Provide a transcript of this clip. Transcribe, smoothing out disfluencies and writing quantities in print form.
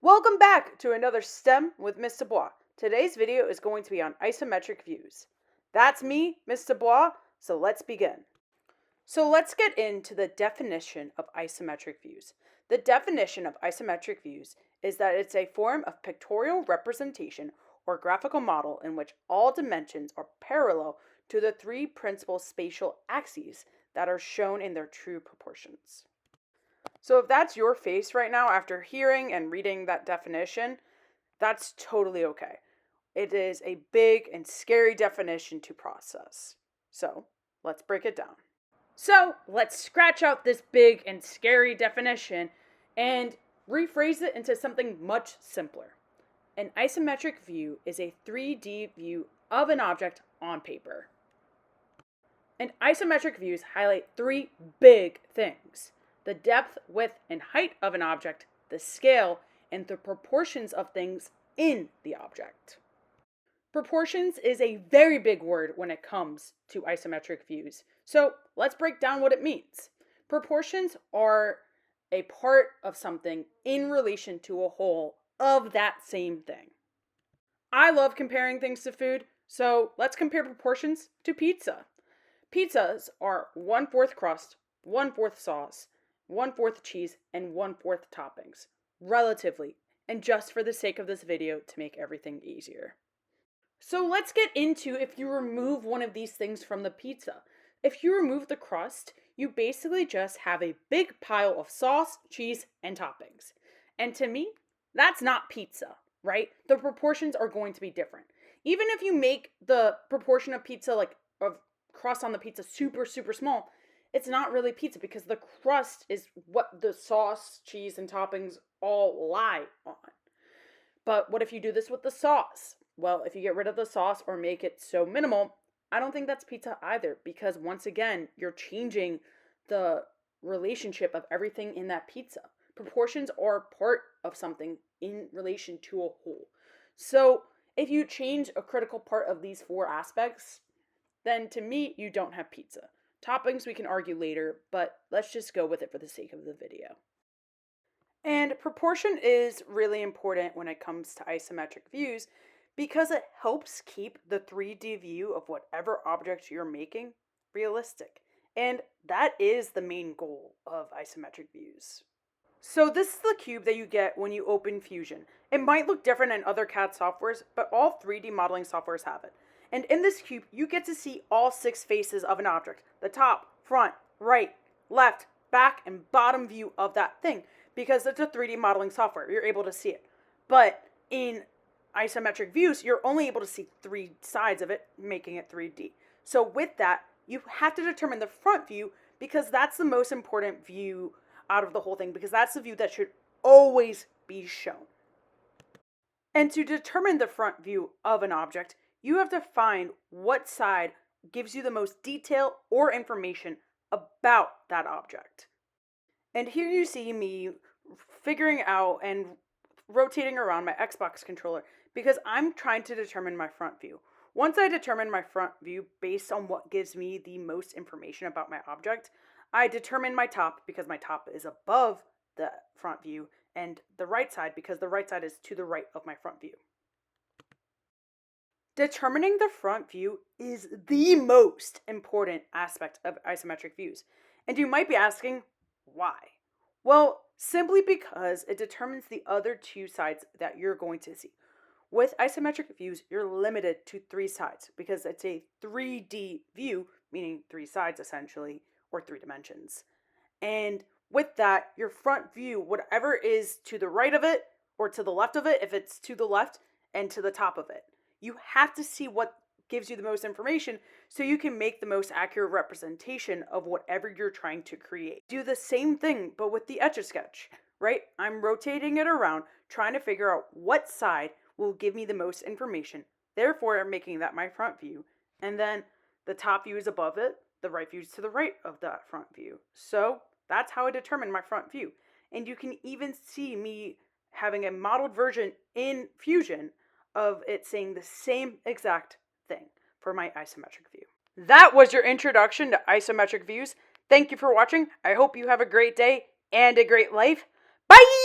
Welcome back to another STEM with Miss Dubois. Today's video is going to be on isometric views. That's me, Miss Dubois, so let's begin. So let's get into the definition of isometric views. The definition of isometric views is that it's a form of pictorial representation or graphical model in which all dimensions are parallel to the three principal spatial axes that are shown in their true proportions. So if that's your face right now after hearing and reading that definition, that's totally okay. It is a big and scary definition to process. So let's break it down. So let's scratch out this big and scary definition and rephrase it into something much simpler. An isometric view is a 3D view of an object on paper. And isometric views highlight three big things: the depth, width, and height of an object, the scale, and the proportions of things in the object. Proportions is a very big word when it comes to isometric views. So let's break down what it means. Proportions are a part of something in relation to a whole of that same thing. I love comparing things to food, so let's compare proportions to pizza. Pizzas are 1/4 crust, 1/4 sauce, 1/4 cheese, and 1/4 toppings, relatively, and just for the sake of this video to make everything easier. So let's get into if you remove one of these things from the pizza. If you remove the crust, you basically just have a big pile of sauce, cheese, and toppings. And to me, that's not pizza, right? The proportions are going to be different. Even if you make the proportion of pizza, like of crust on the pizza, super, super small, it's not really pizza because the crust is what the sauce, cheese, and toppings all lie on. But what if you do this with the sauce? Well, if you get rid of the sauce or make it so minimal, I don't think that's pizza either, because once again, you're changing the relationship of everything in that pizza. Proportions are part of something in relation to a whole. So if you change a critical part of these four aspects, then to me, you don't have pizza. Toppings we can argue later, but let's just go with it for the sake of the video. And proportion is really important when it comes to isometric views because it helps keep the 3D view of whatever object you're making realistic. And that is the main goal of isometric views. So this is the cube that you get when you open Fusion. It might look different in other CAD softwares, but all 3D modeling softwares have it. And in this cube, you get to see all 6 faces of an object: the top, front, right, left, back, and bottom view of that thing. Because it's a 3D modeling software, you're able to see it. But in isometric views, you're only able to see 3 sides of it, making it 3D. So with that, you have to determine the front view because that's the most important view out of the whole thing, because that's the view that should always be shown. And to determine the front view of an object, you have to find what side gives you the most detail or information about that object. And here you see me figuring out and rotating around my Xbox controller because I'm trying to determine my front view. Once I determine my front view based on what gives me the most information about my object, I determine my top because my top is above the front view, and the right side because the right side is to the right of my front view. Determining the front view is the most important aspect of isometric views. And you might be asking, why? Well, simply because it determines the other 2 sides that you're going to see. With isometric views, you're limited to 3 sides because it's a 3D view, meaning 3 sides essentially, or 3 dimensions. And with that, your front view, whatever is to the right of it or to the left of it, if it's to the left, and to the top of it, you have to see what gives you the most information so you can make the most accurate representation of whatever you're trying to create. Do the same thing, but with the Etch-a-Sketch, right? I'm rotating it around, trying to figure out what side will give me the most information. Therefore, I'm making that my front view. And then the top view is above it, the right view is to the right of that front view. So that's how I determine my front view. And you can even see me having a modeled version in Fusion of it saying the same exact thing for my isometric view. That was your introduction to isometric views. Thank you for watching. I hope you have a great day and a great life. Bye!